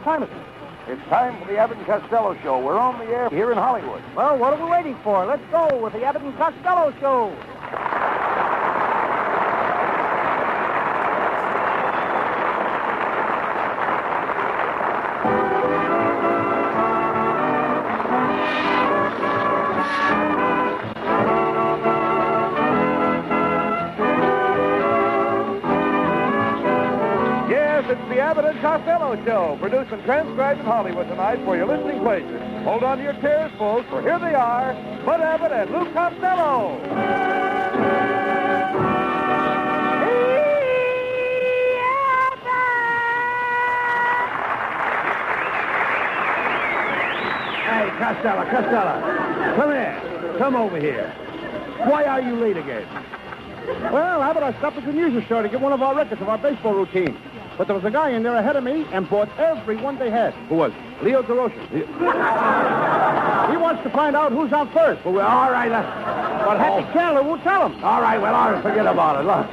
time is it? It's time for the Abbott and Costello Show. We're on the air here in Hollywood. Well, what are we waiting for? Let's go with the Abbott and Costello Show. It's the Abbott and Costello Show, produced and transcribed in Hollywood tonight for your listening pleasure. Hold on to your chairs, folks, for here they are, Bud Abbott and Lou Costello. Hey, Costello, come here. Come over here. Why are you late again? Well, Abbott, I stopped at the music store to get one of our records of our baseball routine. But there was a guy in there ahead of me and bought every one they had. Who was it? Leo DeRosa. He wants to find out who's on first. Well, all right. But Happy Chandler won't tell him. All right, forget about it. Look,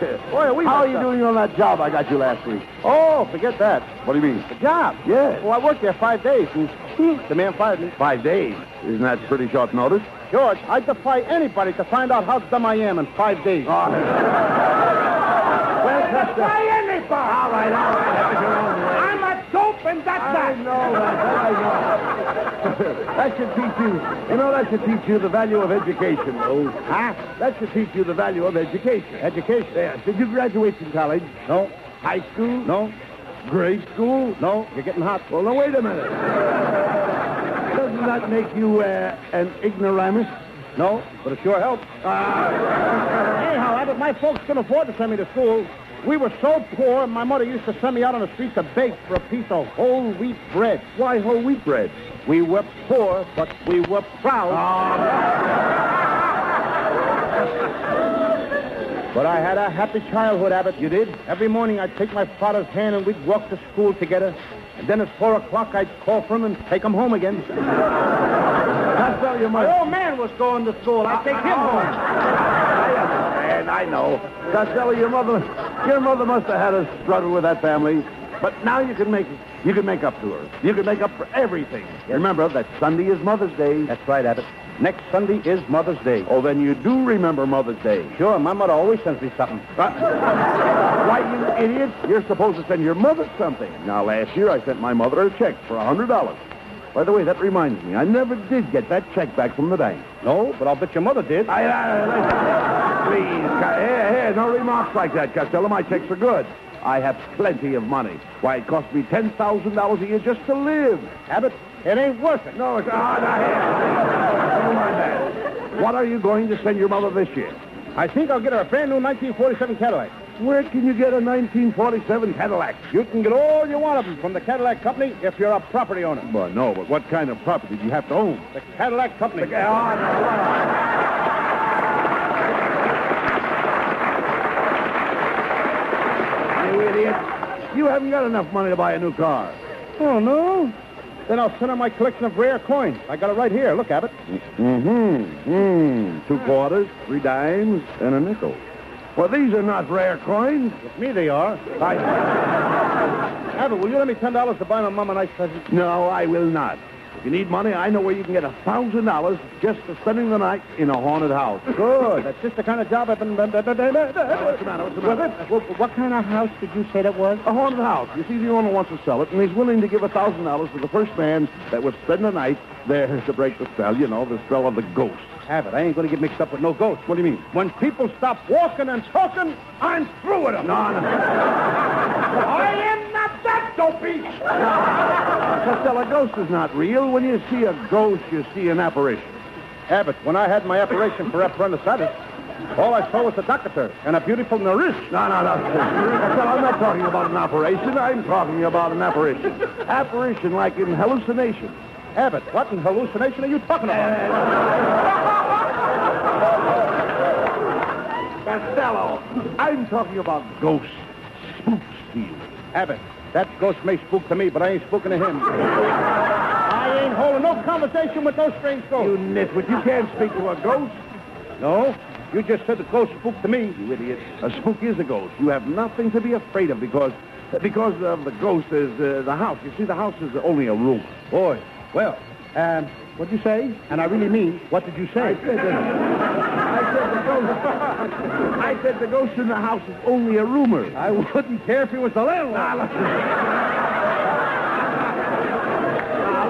how are you doing on that job I got you last week? Oh, forget that. What do you mean? The job. Yes. Well, I worked there 5 days, and the man fired me. 5 days? Isn't that pretty short notice? George, I defy anybody to find out how dumb I am in 5 days. Well, defy anybody. All right. Have it your own way. I'm a dope, and that's I know. That should teach you. That should teach you the value of education, Lou. Huh? That should teach you the value of education. Education? Yes. Did you graduate from college? No. High school? No. Grade school? No. You're getting hot. Well, now, wait a minute. Doesn't that make you an ignoramus? No, but it sure helps. Anyhow, Abbott, my folks couldn't afford to send me to school. We were so poor, my mother used to send me out on the street to beg for a piece of whole wheat bread. Why whole wheat bread? We were poor, but we were proud. But I had a happy childhood, Abbott. You did? Every morning I'd take my father's hand and we'd walk to school together. And then at 4 o'clock I'd call for him and take him home again. Costello, your mother. My old man was going to school. I'd take him home. I understand. I know. Costello, your mother must have had a struggle with that family. But now you can make up to her. You can make up for everything. Remember that Sunday is Mother's Day. That's right, Abbott. Next Sunday is Mother's Day. Oh, then you do remember Mother's Day. Sure, my mother always sends me something. Why, you idiot? You're supposed to send your mother something. Now, last year I sent my mother a check for $100. By the way, that reminds me, I never did get that check back from the bank. No, but I'll bet your mother did. Please, no remarks like that, Costello. My checks are good. I have plenty of money. Why, it cost me $10,000 a year just to live. Abbott, it ain't worth it. No, it's not. Never mind that. What are you going to send your mother this year? I think I'll get her a brand new 1947 Cadillac. Where can you get a 1947 Cadillac? You can get all you want of them from the Cadillac Company if you're a property owner. Well, no, but what kind of property do you have to own? The Cadillac Company. You idiot. You haven't got enough money to buy a new car. Oh, no? Then I'll send her my collection of rare coins. I got it right here. Look, Abbott. 2 quarters, 3 dimes, and a nickel. Well, these are not rare coins. With me, they are. Abbott, will you lend me $10 to buy my mom a nice present? No, I will not. If you need money, I know where you can get $1,000 just for spending the night in a haunted house. Good. That's just the kind of job I've been... What's the matter? What kind of house did you say that was? A haunted house. You see, the owner wants to sell it, and he's willing to give $1,000 to the first man that would spend the night there to break the spell. You know, the spell of the ghost. Abbott, I ain't going to get mixed up with no ghosts. What do you mean? When people stop walking and talking, I'm through with them. No. I am not that dopey. Costello, a ghost is not real. When you see a ghost, you see an apparition. Abbott, when I had my operation for appendicitis, all I saw was a doctor and a beautiful nurse. No. Costello, I'm not talking about an operation. I'm talking about an apparition. Apparition like in hallucination. Abbott, what in hallucination are you talking about? Costello, I'm talking about ghosts. Spooks to you. Abbott, that ghost may spook to me, but I ain't spooking to him. I ain't holding no conversation with those strange ghosts. You nitwit, you can't speak to a ghost. No, you just said the ghost spooked to me. You idiot. A spook is a ghost. You have nothing to be afraid of because Because of the ghost is the house. You see, the house is only a rumor. Boy, well, what'd you say? And I really mean, what did you say? I said the ghost in the house is only a rumor. I wouldn't care if he was the landlord. Now,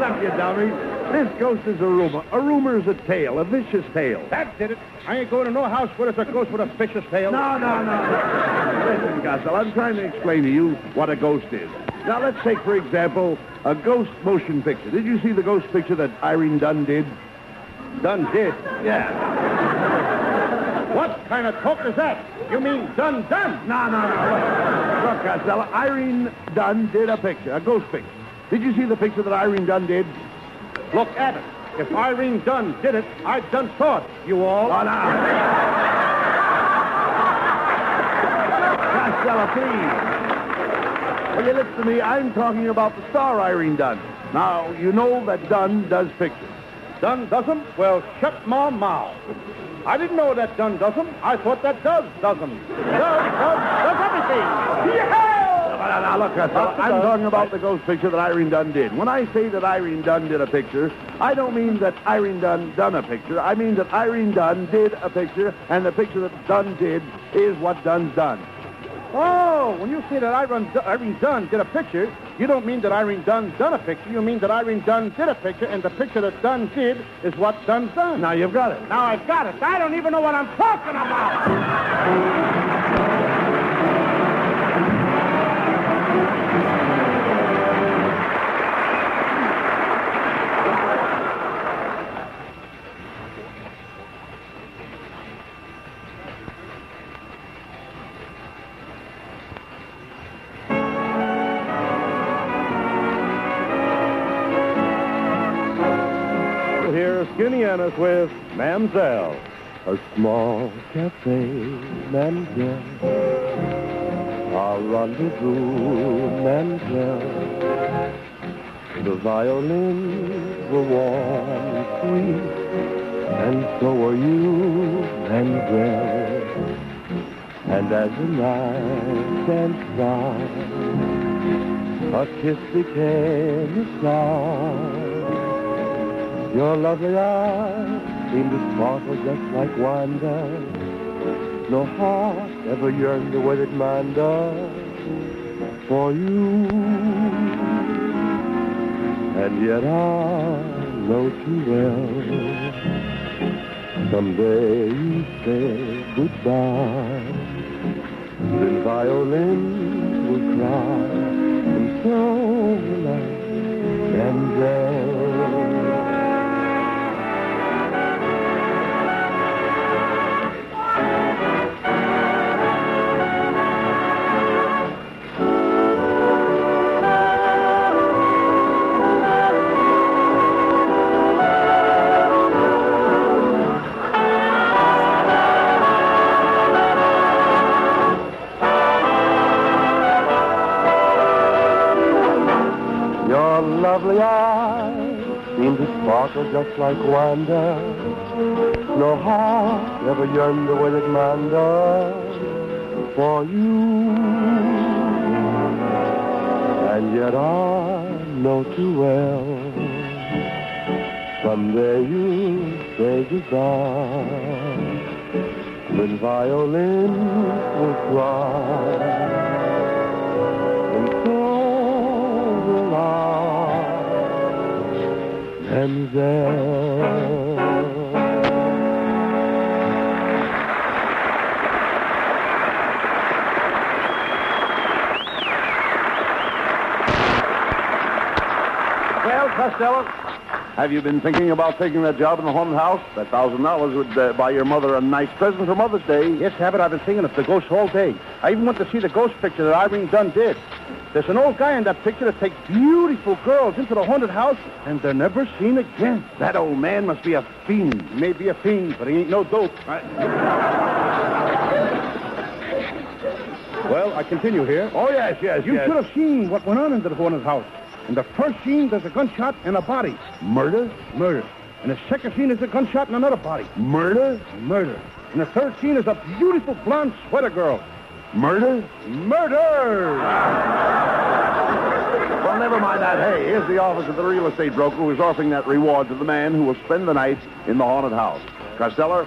look, you dummy. This ghost is a rumor. A rumor is a tale, a vicious tale. That did it. I ain't going to no house where there's a ghost with a vicious tail. No. Listen, Costello, I'm trying to explain to you what a ghost is. Now, let's take, for example, a ghost motion picture. Did you see the ghost picture that Irene Dunn did? Dunn did? Yeah. What kind of talk is that? You mean Dunn? No. Look, Costello, Irene Dunn did a picture, a ghost picture. Did you see the picture that Irene Dunn did? Look, Abbott, if Irene Dunn did it, I'd done saw it. You all? Oh, no. Costello, please. Will you listen to me? I'm talking about the star Irene Dunn. Now, you know that Dunn does pictures. Dunn does them? Well, shut my mouth. I didn't know that Dunn does them. I thought that does them. Does everything. Yeah! Now, look, Costello, I'm talking about the ghost picture that Irene Dunn did. When I say that Irene Dunn did a picture, I don't mean that Irene Dunn done a picture. I mean that Irene Dunn did a picture, and the picture that Dunn did is what Dunn's done. Oh, when you say that Irene Dunn did a picture, you don't mean that Irene Dunn done a picture. You mean that Irene Dunn did a picture, and the picture that Dunn did is what Dunn's done. Now you've got it. Now I've got it. I don't even know what I'm talking about. Here's Skinny Ennis with Mamselle. A small cafe, Mamselle. A rendezvous, Mamselle. The violins were warm and sweet, and so were you, Mamselle. And as the night danced by, a kiss became a song. Your lovely eyes seemed to sparkle just like wonder. No heart ever yearned the way that mine does for you. And yet I know too well, someday you say goodbye, then violins will cry, and so will I, and then lovely eyes seem to sparkle just like wonder. No heart ever yearned the way that mine does for you. And yet I know too well, someday you'll say goodbye, when violins will cry, and so will I. And then Well, Costello, have you been thinking about taking that job in the haunted house? That $1,000 would buy your mother a nice present for Mother's Day. Yes, Abbott, I've been thinking of the ghost all day. I even went to see the ghost picture that Irene Dunn did. There's an old guy in that picture that takes beautiful girls into the haunted house, and they're never seen again. That old man must be a fiend. He may be a fiend, but he ain't no dope. Well, I continue here. Oh, yes. You should have seen what went on into the haunted house. In the first scene, there's a gunshot and a body. Murder? Murder. In the second scene, there's a gunshot and another body. Murder? Murder. In the third scene, there's a beautiful blonde sweater girl. Murder? Murder! Well, never mind that. Hey, here's the office of the real estate broker who is offering that reward to the man who will spend the night in the haunted house. Costello,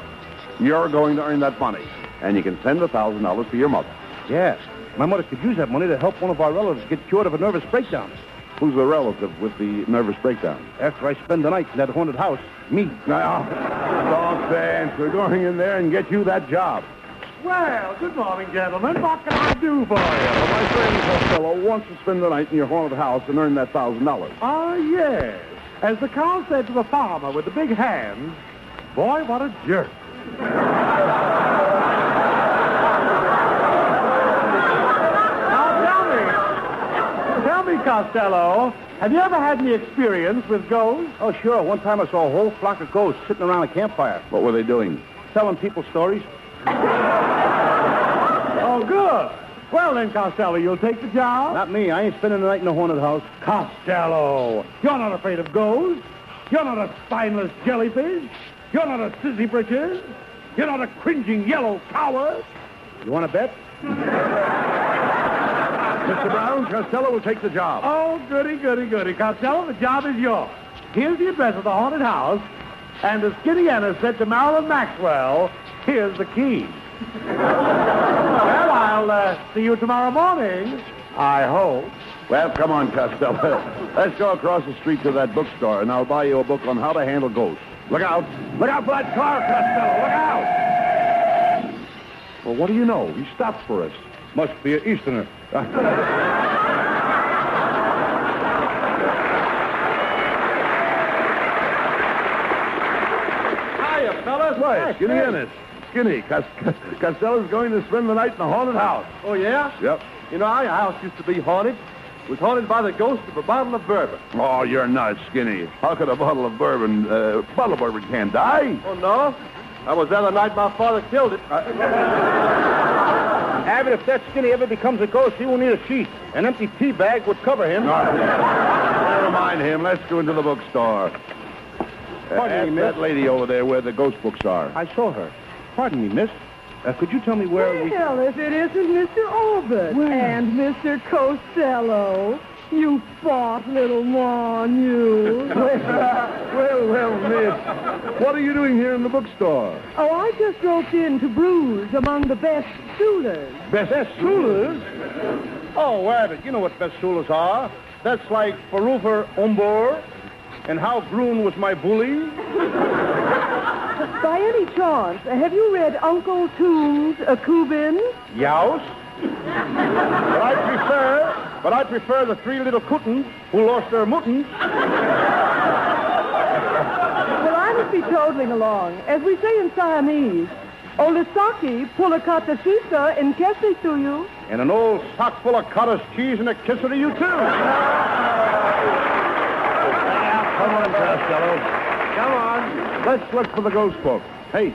you're going to earn that money, and you can send $1,000 to your mother. Yes. My mother could use that money to help one of our relatives get cured of a nervous breakdown. Who's the relative with the nervous breakdown? After I spend the night in that haunted house, me. Nonsense. We're going in there and get you that job. Well, good morning, gentlemen. What can I do for you? Well, my friend Costello wants to spend the night in your haunted house and earn that $1,000. Ah, yes. As the cow said to the farmer with the big hands, boy, what a jerk. Tell me, Costello, have you ever had any experience with ghosts? Oh, sure. One time I saw a whole flock of ghosts sitting around a campfire, What were they doing? telling people stories. Oh, good. Well, then, Costello, you'll take the job? Not me. I ain't spending the night in a haunted house. Costello, you're not afraid of ghosts. You're not a spineless jellyfish. You're not a sissy britches. You're not a cringing yellow coward. You want to bet? Mr. Brown, Costello will take the job. Oh, goody. Costello, the job is yours. Here's the address of the haunted house, and as Skinny Ennis said to Marilyn Maxwell, here's the key. Well, I'll see you tomorrow morning, I hope. Well, come on, Costello. Let's go across the street to that bookstore, and I'll buy you a book on how to handle ghosts. Look out. Look out for that car, Costello. Look out. Well, what do you know? He stopped for us. Must be an Easterner. Hiya, fellas. Right, Skinny Ennis. Skinny, Costello's going to spend the night in the haunted house. Oh, yeah? Yep. You know, our house used to be haunted. It was haunted by the ghost of a bottle of bourbon. Oh, you're nuts, Skinny. How could a bottle of bourbon can't die? Oh, no? I was there the night my father killed it. Abbott, if that Skinny ever becomes a ghost, he won't need a sheet. An empty tea bag would cover him. Never mind him. Let's go into the bookstore. Pardon me, Ask miss. that lady over there where the ghost books are. I saw her. Pardon me, miss. Could you tell me where we... Well, if it isn't Mr. Abbott and Mr. Costello. You fat little mon, you. Well, miss. What are you doing here in the bookstore? Oh, I just roped in to bruise among the best schoolers. Best schoolers? Oh, Abbott, you know what best schoolers are. That's like Farufer Umbor and How Groon Was My Bully. By any chance, have you read Uncle Toom's A Kubin? Youse. But I prefer the three little cootins who lost their muttons. Well, I must be toddling along. As we say in Siamese, Olisaki pulakata shisa in kesi to you. And an old sock full of cottage cheese and a kisser to you, too. Come on, Costello. Come on. Let's look for the ghost book. Hey,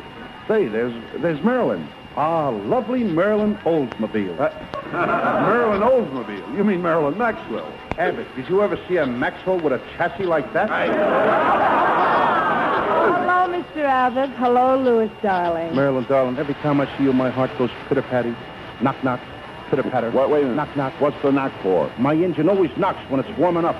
say, there's Marilyn. Ah, lovely Marilyn Oldsmobile. Marilyn Oldsmobile. You mean Marilyn Maxwell. Abbott, did you ever see a Maxwell with a chassis like that? Hello, Mr. Abbott. Hello, Louis, darling. Marilyn, darling, every time I see you, my heart goes pitter-patty. Knock, knock, pitter-patter. Wait a minute. Knock, knock. What's the knock for? My engine always knocks when it's warming up.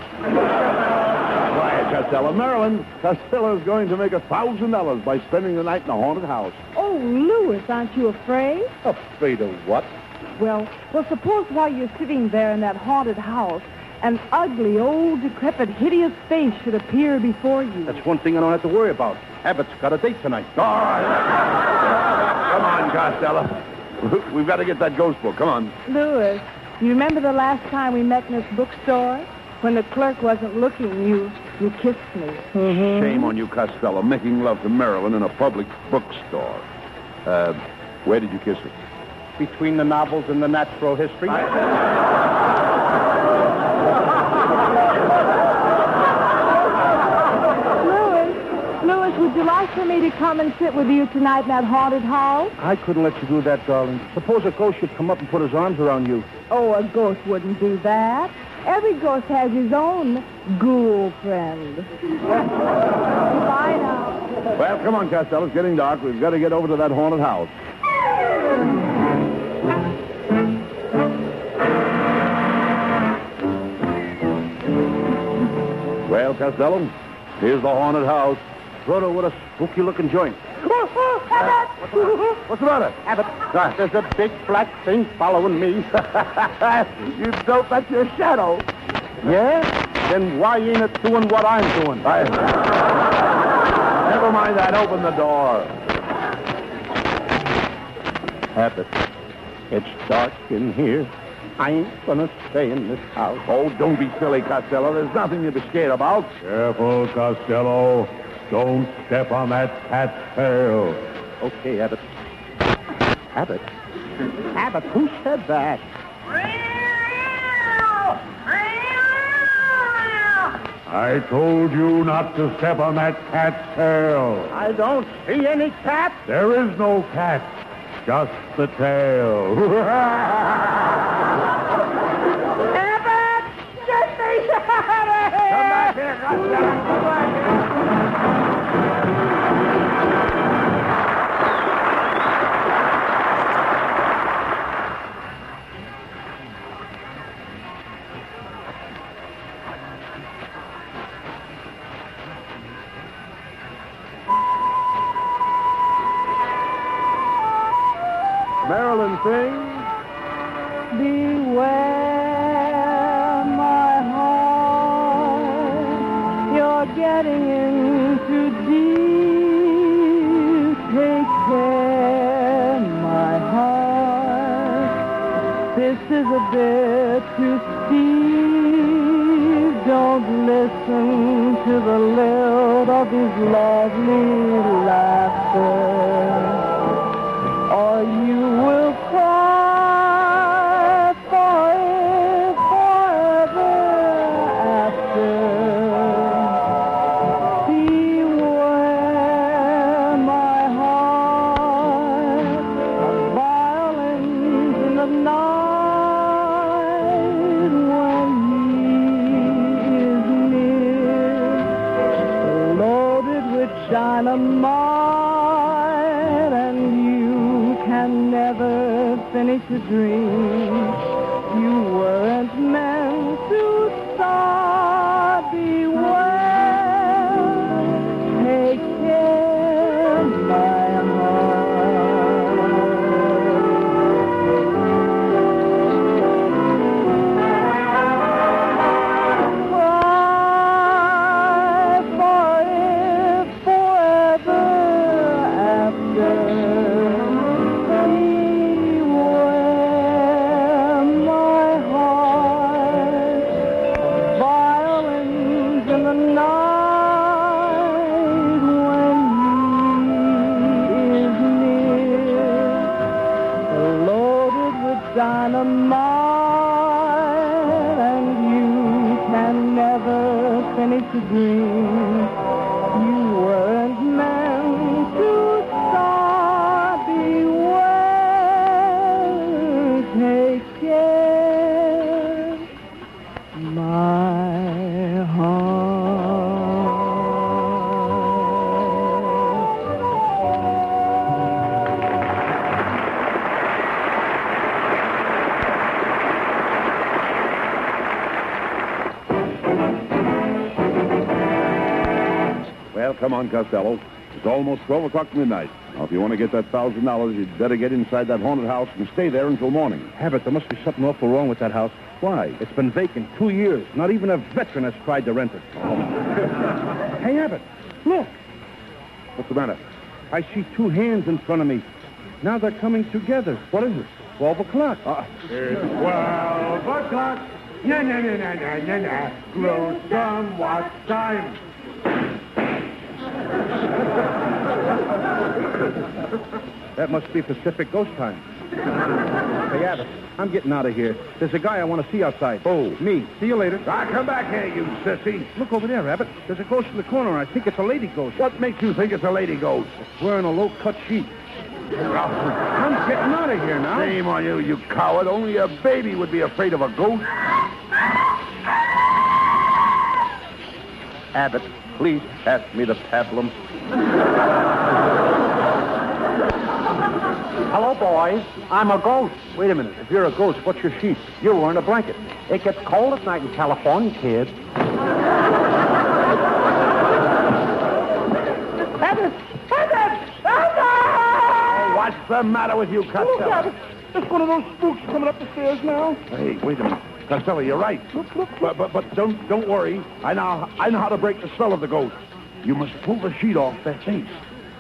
Quiet, Costello. Marilyn, Costello's going to make $1,000 by spending the night in a haunted house. Oh, Louis, aren't you afraid? Afraid of what? Well, suppose while you're sitting there in that haunted house, an ugly, old, decrepit, hideous face should appear before you. That's one thing I don't have to worry about. Abbott's got a date tonight. All right. Come on, Costello. We've got to get that ghost book. Come on. Louis, you remember the last time we met in this bookstore? When the clerk wasn't looking, you kissed me. Mm-hmm. Shame on you, Costello, making love to Marilyn in a public bookstore. Where did you kiss her? Between the novels and the natural history. Louis, would you like for me to come and sit with you tonight in that haunted house? I couldn't let you do that, darling. Suppose a ghost should come up and put his arms around you. Oh, a ghost wouldn't do that. Every ghost has his own ghoul friend. Bye now. Well, come on, Costello. It's getting dark. We've got to get over to that haunted house. Well, Costello, here's the haunted house. Rhoda, what a spooky-looking joint. What's the matter? Abbott, there's a big black thing following me. You don't that's your shadow. Yeah? Then why ain't it doing what I'm doing? Never mind that. Open the door. Abbott, it's dark in here. I ain't gonna stay in this house. Oh, don't be silly, Costello. There's nothing to be scared about. Careful, Costello. Don't step on that cat's tail. Okay, Abbott. Abbott? Abbott, who said that? I told you not to step on that cat's tail. I don't see any cat. There is no cat, just the tail. Abbott! Get me out of here! Come back here, Costello. Come back here. Marilyn sings. Beware, my heart, you're getting in too deep. Take care, my heart, this is a bit too steep. Don't listen to the lilt of his lovely laughter, or you will cry forever after. Beware, my heart, of violence in the night when he is near, loaded with dynamite, and you can never finish a dream. You weren't meant to start. Beware, take care, my heart. Cry for it forever after. Beware, my heart, violins in the night when he is near, loaded with dynamite, and you can never finish a dream. You weren't meant to start. Beware, take care, my heart. Well, come on, Costello. It's almost 12 o'clock midnight. Now, if you want to get that $1,000, you'd better get inside that haunted house and stay there until morning. Abbott, there must be something awful wrong with that house. Why? It's been vacant 2 years. Not even a veteran has tried to rent it. Hey, Abbott, look. What's the matter? I see two hands in front of me. Now they're coming together. What is it? 12 o'clock. It's 12 o'clock. Na na na na na na na. Grow some watch time. That must be Pacific Ghost Time. Hey, Abbott, I'm getting out of here. There's a guy I want to see outside. Oh. Me. See you later. Ah, come back here, you sissy. Look over there, Abbott. There's a ghost in the corner. I think it's a lady ghost. What makes you think it's a lady ghost? Wearing a low-cut sheet. I'm getting out of here now. Shame on you, you coward. Only a baby would be afraid of a ghost. Abbott, please pass me the pablum. Hello, boys. I'm a ghost. Wait a minute. If you're a ghost, what's your sheet? You're wearing a blanket. It gets cold at night in California, kid. What's the matter with you, Look, Costello? Abbott. There's one of those spooks coming up the stairs now. Hey, wait a minute. Costello, you're right. But don't worry. I know how to break the spell of the ghost. You must pull the sheet off that face.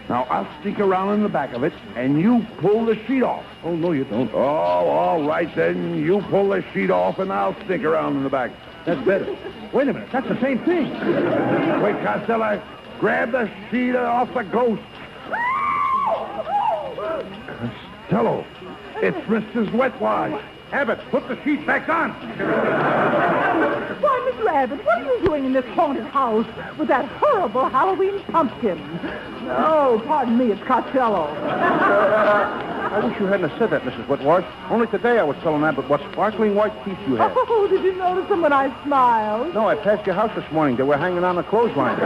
Now, I'll sneak around in the back of it, and you pull the sheet off. Oh, no, you don't. Oh, all right, then. You pull the sheet off, and I'll sneak around in the back. That's better. Wait a minute. That's the same thing. Wait, Costello. Grab the sheet off the ghost. Costello, it's Mrs. Wetwash. Abbott, put the sheet back on. Why, Mr. Abbott, what are you doing in this haunted house with that horrible Halloween pumpkin? Oh, pardon me, it's Costello. I wish you hadn't have said that, Mrs. Whitwash. Only today I was telling Abbott what sparkling white teeth you had. Oh, did you notice them when I smiled? No, I passed your house this morning. They were hanging on the clothesline.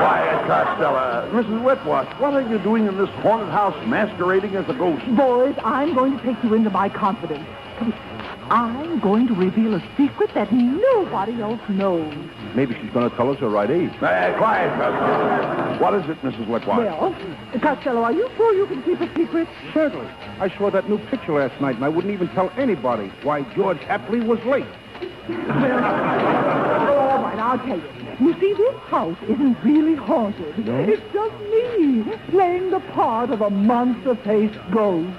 Quiet, Costello. Mrs. Wetwash, what are you doing in this haunted house masquerading as a ghost? Boys, I'm going to take you into my confidence. I'm going to reveal a secret that nobody else knows. Maybe she's going to tell us her right age. Quiet, Costello. What is it, Mrs. Wetwash? Well, Costello, are you sure you can keep a secret? Certainly. I saw that new picture last night, and I wouldn't even tell anybody why George Hapley was late. All right, I'll tell you. You see, this house isn't really haunted. No? It's just me playing the part of a monster-faced ghost.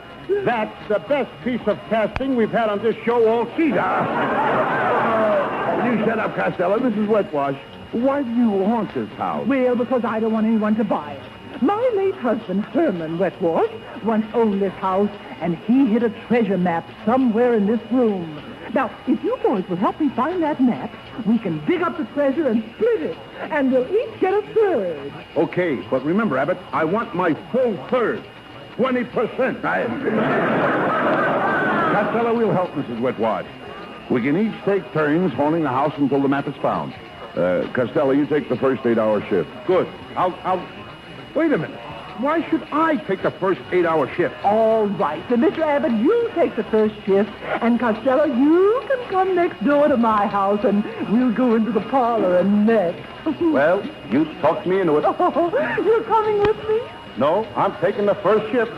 That's the best piece of casting we've had on this show all season. You shut up, Costello. Mrs. Wetwash, why do you haunt this house? Well, because I don't want anyone to buy it. My late husband, Herman Wetwash, once owned this house, and he hid a treasure map somewhere in this room. Now, if you boys will help me find that map, we can dig up the treasure and split it, and we'll each get a third. Okay, but remember, Abbott, I want my full third. 20%. Costello, we'll help Mrs. Wetwash. We can each take turns haunting the house until the map is found. Costello, you take the first 8-hour shift. Good. I'll... Wait a minute. Why should I take the first 8-hour shift? All right. So, Mr. Abbott, you take the first shift, and Costello, you can come next door to my house, and we'll go into the parlor and net. Well, you talked me into it. Oh, you're coming with me? No, I'm taking the first shift.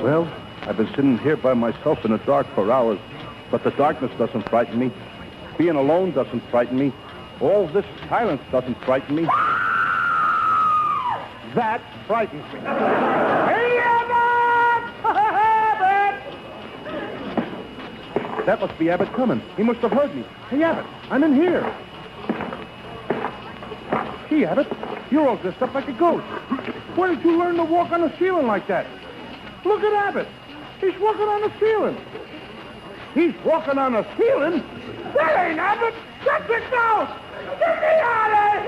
Well, I've been sitting here by myself in the dark for hours, but the darkness doesn't frighten me. Being alone doesn't frighten me. All this silence doesn't frighten me. That frightens me. Hey, Abbott! Abbott! That must be Abbott coming. He must have heard me. Hey, Abbott, I'm in here. Gee, Abbott, you're all dressed up like a ghost. Where did you learn to walk on the ceiling like that? Look at Abbott. He's walking on the ceiling. He's walking on the ceiling? That ain't Abbott. That's a ghost. Get me out of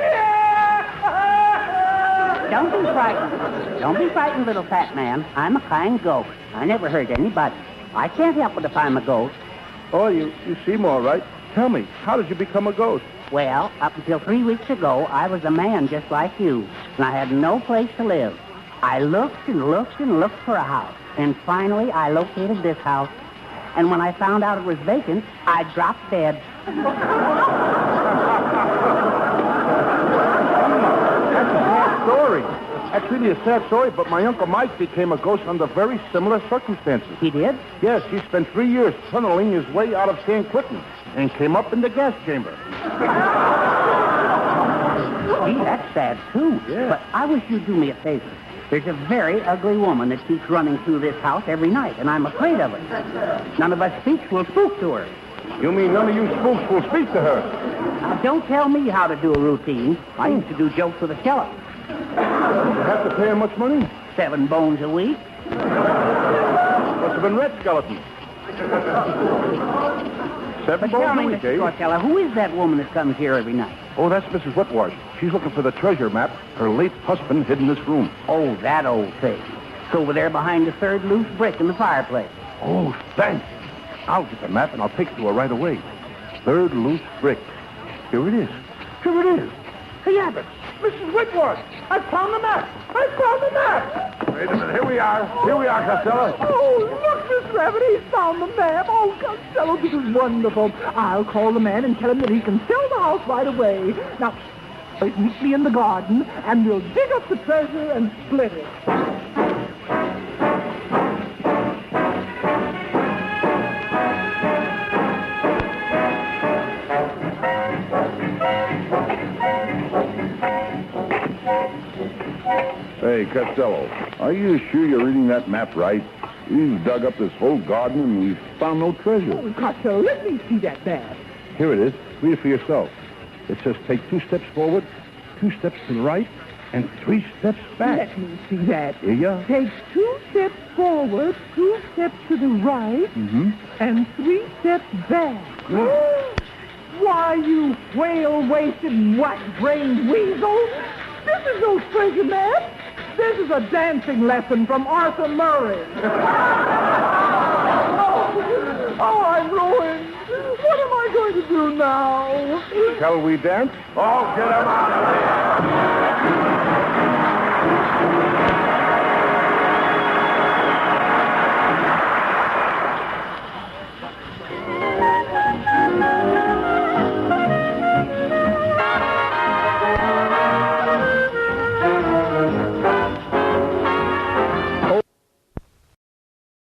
here! Don't be frightened. Don't be frightened, little fat man. I'm a kind ghost. I never hurt anybody. I can't help it if I'm a ghost. Oh, you seem all right. Tell me, how did you become a ghost? Well, up until 3 weeks ago, I was a man just like you, and I had no place to live. I looked and looked and looked for a house, and finally I located this house. And when I found out it was vacant, I dropped dead. That's a sad story. That's really a sad story, but my Uncle Mike became a ghost under very similar circumstances. He did? Yes, he spent 3 years tunneling his way out of San Quentin and came up in the gas chamber. Gee, that's sad, too. Yeah. But I wish you'd do me a favor. There's a very ugly woman that keeps running through this house every night, and I'm afraid of her. None of us speaks will spook to her. You mean none of you spooks will speak to her? Now, don't tell me how to do a routine. I used to do jokes with a shell. You have to pay her much money? 7 bones a week. Must have been red skeletons. 7 But bones tell a me, week, Mr. eh? Costello, who is that woman that comes here every night? Oh, that's Mrs. Whitwash. She's looking for the treasure map. Her late husband hid in this room. Oh, that old thing. It's over there behind the third loose brick in the fireplace. Oh, thanks. I'll get the map and I'll take it to her right away. Third loose brick. Here it is. Here it is. Hey, Abbott, Mrs. Whitworth, I found the map. I found the map. Wait a minute. Here we are, Costello. Oh, look, Miss Rabbit, he's found the map. Oh, Costello, this is wonderful. I'll call the man and tell him that he can sell the house right away. Now, meet me in the garden, and we'll dig up the treasure and split it. Hey, Costello, are you sure you're reading that map right? We've dug up this whole garden and we've found no treasure. Oh, Costello, let me see that map. Here it is. Read it for yourself. It says take 2 steps forward, 2 steps to the right, and 3 steps back. Let me see that. Here you are. Take 2 steps forward, 2 steps to the right, and 3 steps back. Why, you whale-waisted, whack-brained weasel! This is no treasure map. This is a dancing lesson from Arthur Murray. Oh, I'm ruined. What am I going to do now? Shall we dance? Oh, get him out of here!